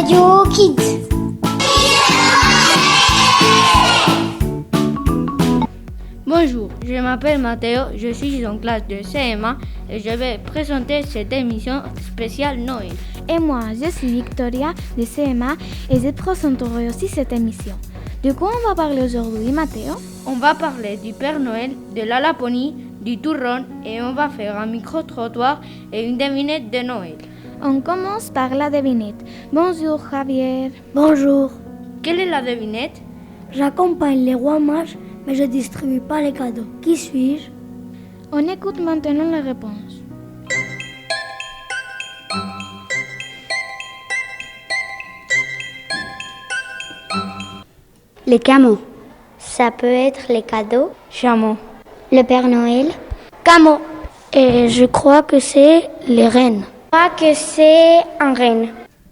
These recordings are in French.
Radio Kids. Bonjour, je m'appelle Matteo, je suis en classe de CM1 et je vais présenter cette émission spéciale Noël. Et moi, je suis Victoria de CM1 et je présenterai aussi cette émission. De quoi on va parler aujourd'hui, Matteo? On va parler du Père Noël, de la Laponie, du turron et on va faire un micro-trottoir et une devinette de Noël. On commence par la devinette. Bonjour Javier. Bonjour. Quelle est la devinette? J'accompagne les rois mages, mais je distribue pas les cadeaux. Qui suis-je? On écoute maintenant les réponses. Les cameaux. Ça peut être les cadeaux. Chameau. Le Père Noël. Camo. Et je crois que c'est les reines. Je crois que c'est un renne.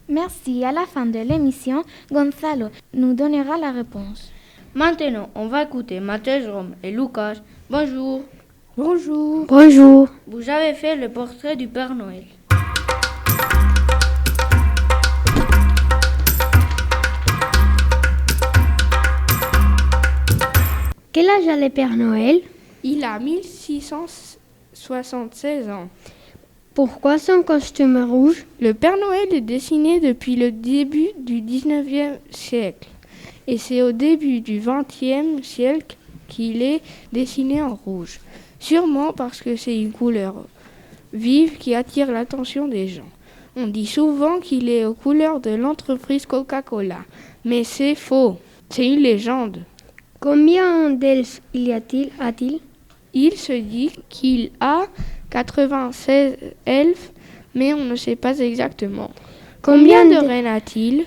Merci. À la fin de l'émission, Gonzalo nous donnera la réponse. Maintenant, on va écouter Mathieu, Rome et Lucas. Bonjour. Bonjour. Bonjour. Vous avez fait le portrait du Père Noël. Quel âge a le Père Noël? Il a 1676 ans. Pourquoi son costume rouge? Le Père Noël est dessiné depuis le début du 19e siècle. Et c'est au début du 20e siècle qu'il est dessiné en rouge. Sûrement parce que c'est une couleur vive qui attire l'attention des gens. On dit souvent qu'il est aux couleurs de l'entreprise Coca-Cola. Mais c'est faux. C'est une légende. Combien d'elfes a-t-il? Il se dit qu'il a 96 elfes, mais on ne sait pas exactement. Combien de reines a-t-il?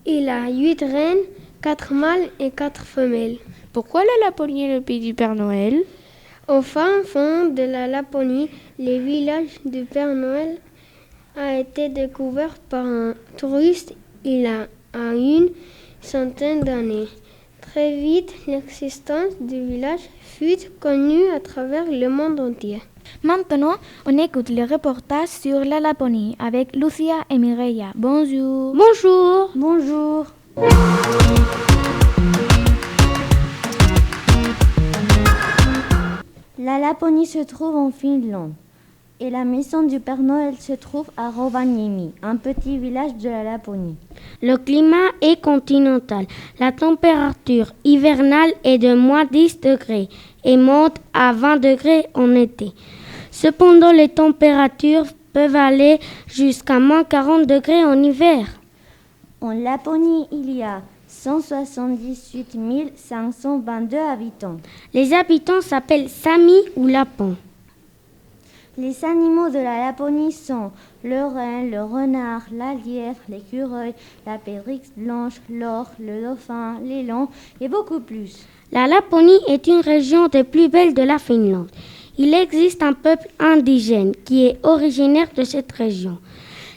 Il a 8 reines, 4 mâles et 4 femelles. Pourquoi la Laponie est le pays du Père Noël? Au fin fond de la Laponie, le village du Père Noël a été découvert par un touriste il y a une centaine d'années. Très vite, l'existence du village fut connue à travers le monde entier. Maintenant, on écoute le reportage sur la Laponie avec Lucia et Mireia. Bonjour. Bonjour. Bonjour. La Laponie se trouve en Finlande et la maison du Père Noël se trouve à Rovaniemi, un petit village de la Laponie. Le climat est continental. La température hivernale est de moins 10 degrés et monte à 20 degrés en été. Cependant, les températures peuvent aller jusqu'à moins 40 degrés en hiver. En Laponie, il y a 178 522 habitants. Les habitants s'appellent Sami ou Lapons. Les animaux de la Laponie sont le renne, le renard, la lièvre, l'écureuil, la pétrix blanche, l'orque, le dauphin, l'élan et beaucoup plus. La Laponie est une région des plus belles de la Finlande. Il existe un peuple indigène qui est originaire de cette région.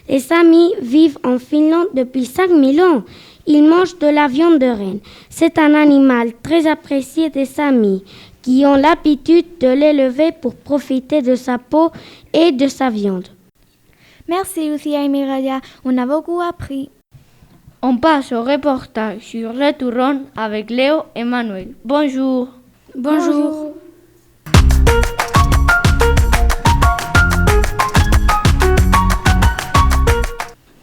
Les Samis vivent en Finlande depuis 5000 ans. Ils mangent de la viande de renne. C'est un animal très apprécié des Samis qui ont l'habitude de l'élever pour profiter de sa peau et de sa viande. Merci Lucia et Mireia, on a beaucoup appris. On passe au reportage sur le turron avec Léo et Manuel. Bonjour. Bonjour.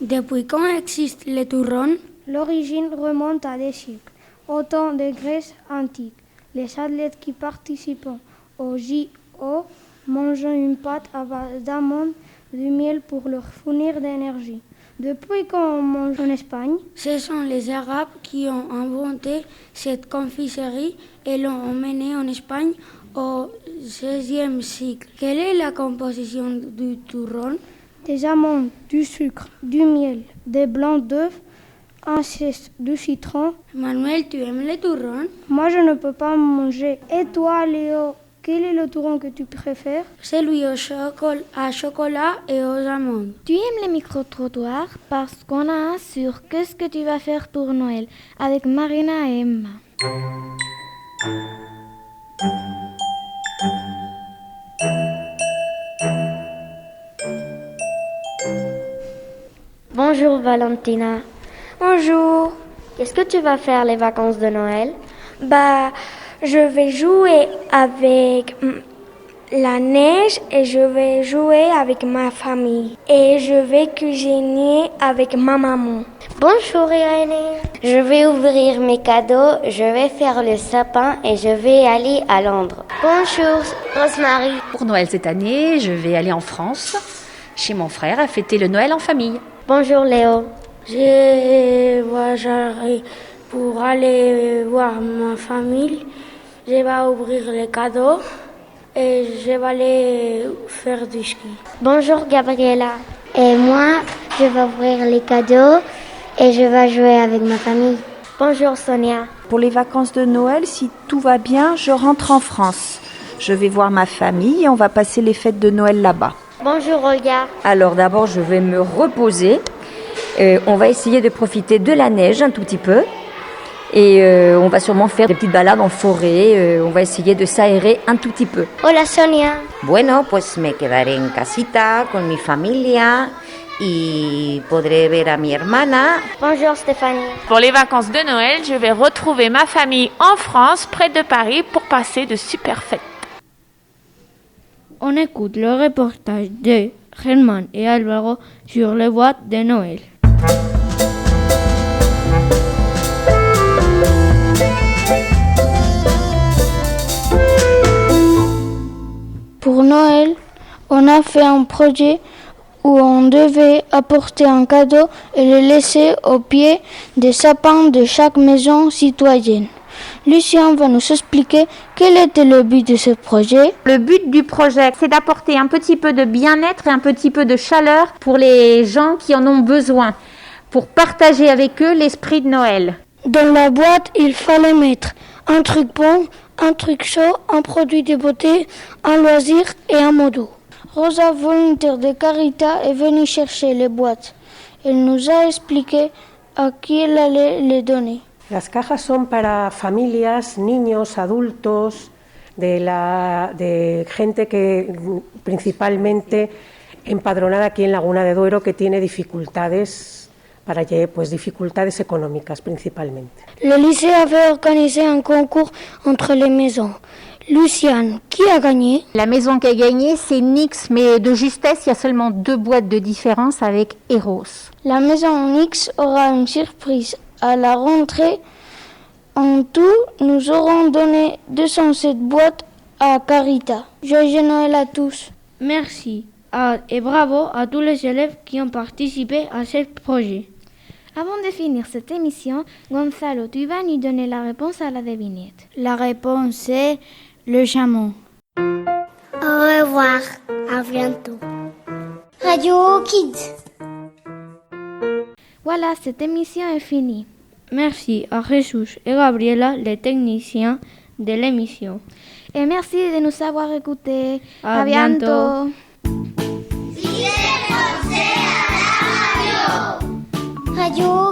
Depuis quand existe le turron? L'origine remonte à des siècles, au temps de Grèce antique. Les athlètes qui participent au JO mangent une pâte à base d'amandes, du miel pour leur fournir d'énergie. Depuis qu'on mange en Espagne, Ce sont les Arabes qui ont inventé cette confiserie et l'ont emmenée en Espagne au XVIe siècle. Quelle est la composition du turron? des amandes, du sucre, du miel, des blancs d'œufs, un zeste de citron. Manuel, tu aimes le turron? Moi, je ne peux pas manger. Et toi, Léo, quel est le turron que tu préfères? Celui au chocolat et aux amandes. Tu aimes les micro-trottoirs parce qu'on a un sur qu'est-ce que tu vas faire pour Noël avec Marina et Emma. Bonjour Valentina. Bonjour. Qu'est-ce que tu vas faire les vacances de Noël? Je vais jouer avec la neige et je vais jouer avec ma famille. Et je vais cuisiner avec ma maman. Bonjour Irénée. Je vais ouvrir mes cadeaux, je vais faire le sapin et je vais aller à Londres. Bonjour Rosemary. Pour Noël cette année, je vais aller en France, chez mon frère, à fêter le Noël en famille. Bonjour Léo. Je voyagerai pour aller voir ma famille. Je vais ouvrir les cadeaux et je vais aller faire du ski. Bonjour Gabriela. Et moi, je vais ouvrir les cadeaux et je vais jouer avec ma famille. Bonjour Sonia. Pour les vacances de Noël, si tout va bien, je rentre en France. Je vais voir ma famille et on va passer les fêtes de Noël là-bas. Bonjour Olga. Alors d'abord, je vais me reposer. On va essayer de profiter de la neige un tout petit peu. Et on va sûrement faire des petites balades en forêt. On va essayer de s'aérer un tout petit peu. Hola Sonia. Bueno, pues me quedaré en casita con mi familia y podré ver a mi hermana. Bonjour Stéphanie. Pour les vacances de Noël, je vais retrouver ma famille en France, près de Paris, pour passer de super fêtes. On écoute le reportage de Germán et Álvaro sur les boîtes de Noël. Pour Noël, on a fait un projet où on devait apporter un cadeau et le laisser au pied des sapins de chaque maison citoyenne. Lucien va nous expliquer quel était le but de ce projet. Le but du projet, c'est d'apporter un petit peu de bien-être et un petit peu de chaleur pour les gens qui en ont besoin, pour partager avec eux l'esprit de Noël. Dans la boîte, il fallait mettre un truc bon, un truc chaud, un produit de beauté, un loisir et un mot doux. Rosa, volontaire de Carita, est venue chercher les boîtes. Elle nous a expliqué a qui elle allait les donner. Las cajas son para familias, niños, adultos, de gente que principalmente empadronada aquí en Laguna de Duero que tiene dificultades dificultades económicas principalmente. Le lycée avait organisé un concours entre les maisons. Luciane, qui a gagné? La maison qui a gagné, c'est Nix, mais de justesse, il y a seulement 2 boîtes de différence avec Eros. La maison Nix aura une surprise. À la rentrée, en tout, nous aurons donné 207 boîtes à Carita. Joyeux Noël à tous. Merci et bravo à tous les élèves qui ont participé à ce projet. Avant de finir cette émission, Gonzalo, tu vas nous donner la réponse à la devinette. La réponse est le chameau. Au revoir, à bientôt. Radio Kids. Voilà, cette émission est finie. Merci à Jesus et Gabriela, les techniciens de l'émission. Et merci de nous avoir écoutés. À bientôt. Radio